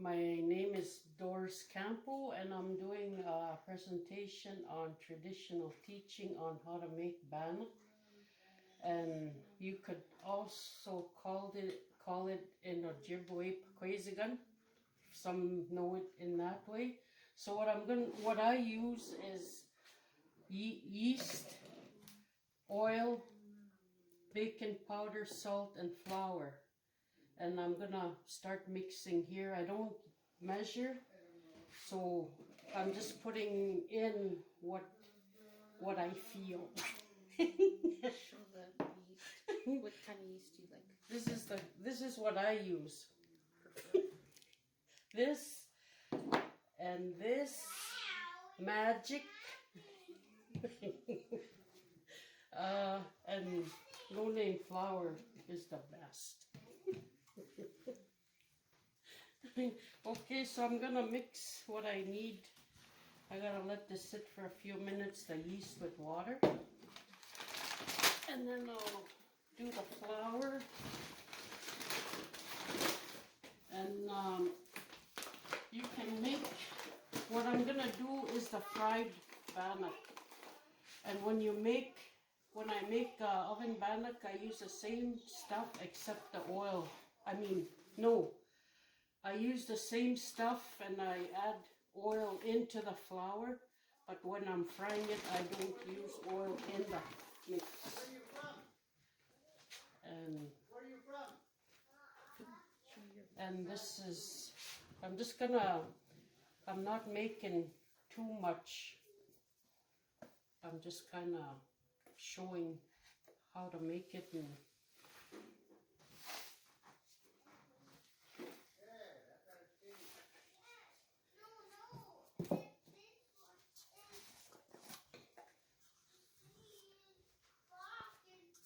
My name is Doris Campeau, and I'm doing a presentation on traditional teaching on how to make bannock. And you could also call it in Ojibwe Pakwesigan. Some know it in that way. So what I use is yeast, oil, baking powder, salt, and flour. And I'm gonna start mixing here. I don't measure, so I'm just putting in what I feel. Show the yeast. What kind of yeast do you like? This is what I use. This and this magic. And no name flour is the best. Okay, so I'm gonna mix what I need. I gotta let this sit for a few minutes, the yeast with water. And then I'll do the flour. And you can make, what I'm gonna do is the fried bannock. And when I make oven bannock, I use the same stuff except the oil. I use the same stuff and I add oil into the flour, but when I'm frying it, I don't use oil in the mix. Where are you from? And Where are you from? And this is, I'm not making too much. I'm just kind of showing how to make it. And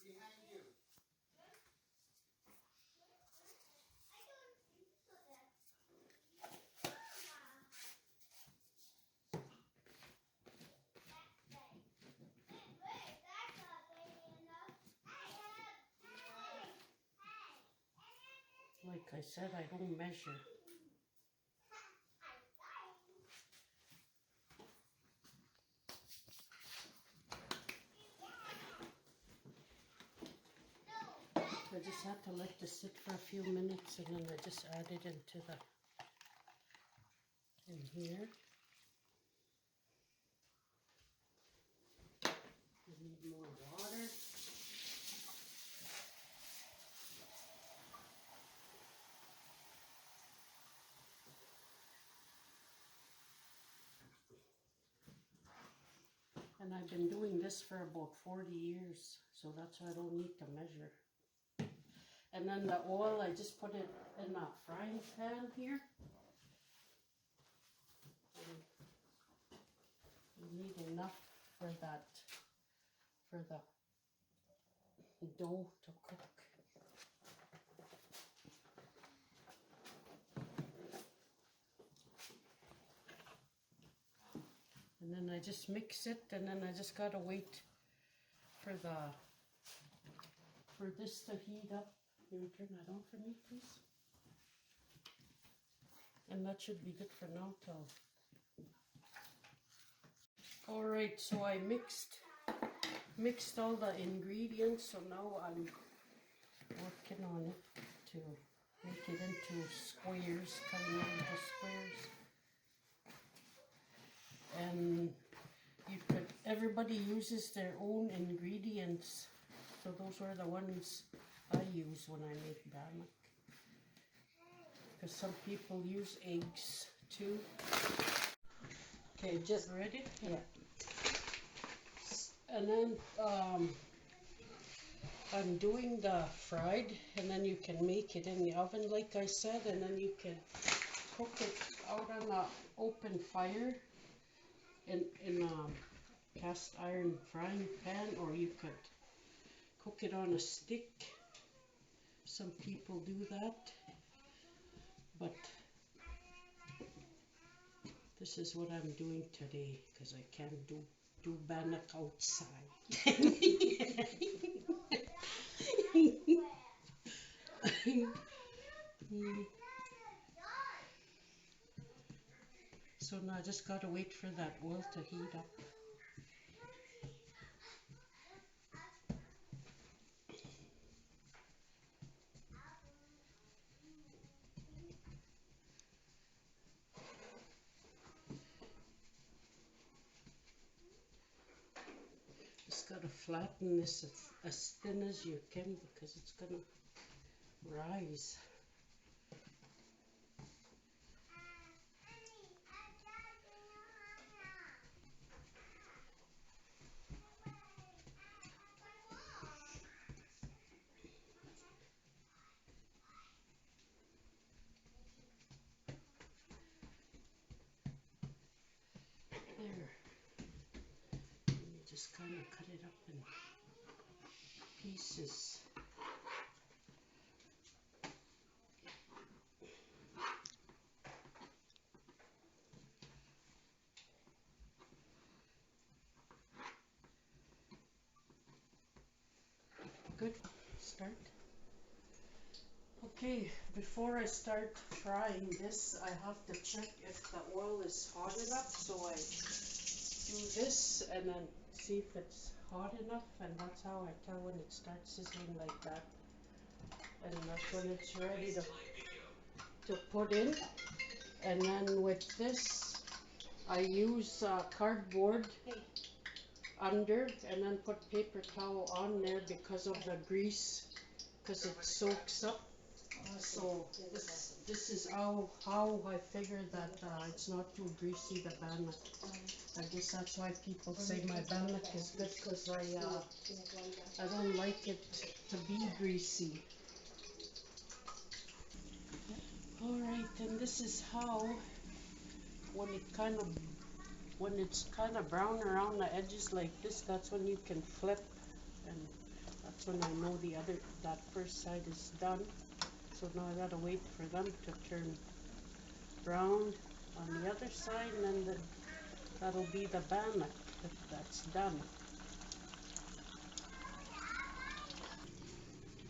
Behind you. like I said, I don't measure. I just have to let this sit for a few minutes, and then I just add it in here. I need more water. And I've been doing this for about 40 years, so that's why I don't need to measure. And then the oil, I just put it in a frying pan here. And you need enough for the dough to cook. And then I just mix it, and then I just gotta wait for this to heat up. You turn that on for me, please? And that should be good for now till. Alright, so I mixed all the ingredients, so now I'm working on it to make it into squares, cutting it into squares. And everybody uses their own ingredients, so those are the ones I use when I make bannock. Because some people use eggs too. Okay, just ready? Yeah. And then I'm doing the fried, and then you can make it in the oven like I said, and then you can cook it out on an open fire in a cast iron frying pan, or you could cook it on a stick. Some people do that, but this is what I'm doing today because I can't do bannock outside. So now I just gotta wait for that oil to heat up. Just gotta flatten this as thin as you can because it's gonna rise. There. And you just kind of cut it up in pieces. Good. Start. Okay, before I start frying this, I have to check if the oil is hot enough. So I do this and then see if it's hot enough, and that's how I tell when it starts sizzling like that. And that's when it's ready to put in. And then with this, I use cardboard under and then put paper towel on there because of the grease, because it soaks up. So this is how I figure that it's not too greasy, the bannock. I guess that's why people say my bannock is good, because I don't like it to be greasy. Alright, and this is how, when it's kind of brown around the edges like this, that's when you can flip, and that's when I know that first side is done. So now I gotta wait for them to turn brown on the other side, and then that'll be the bannock that's done.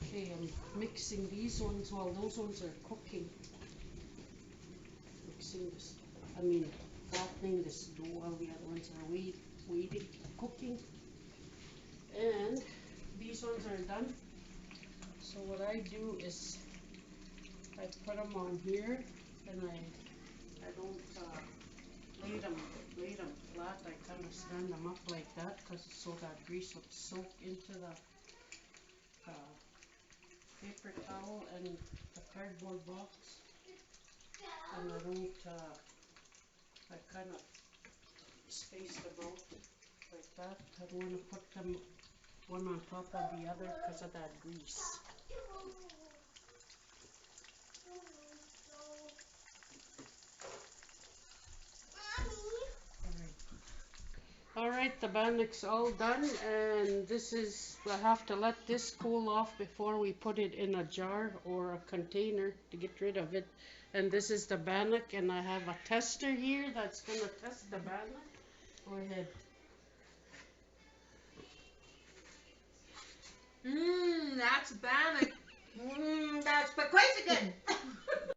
Okay, I'm mixing these ones while those ones are cooking. Mixing this, flattening this dough while the other ones are waiting, cooking. And these ones are done. So what I do is I put them on here, and I don't lay them flat. I kind of stand them up like that, so that grease will soak into the paper towel and the cardboard box. And I kind of space them out like that. I don't want to put them one on top of the other because of that grease. Alright, the bannock's all done, and I have to let this cool off before we put it in a jar or a container to get rid of it. And this is the bannock, and I have a tester here that's going to test the bannock. Go ahead. That's bannock. That's quite good.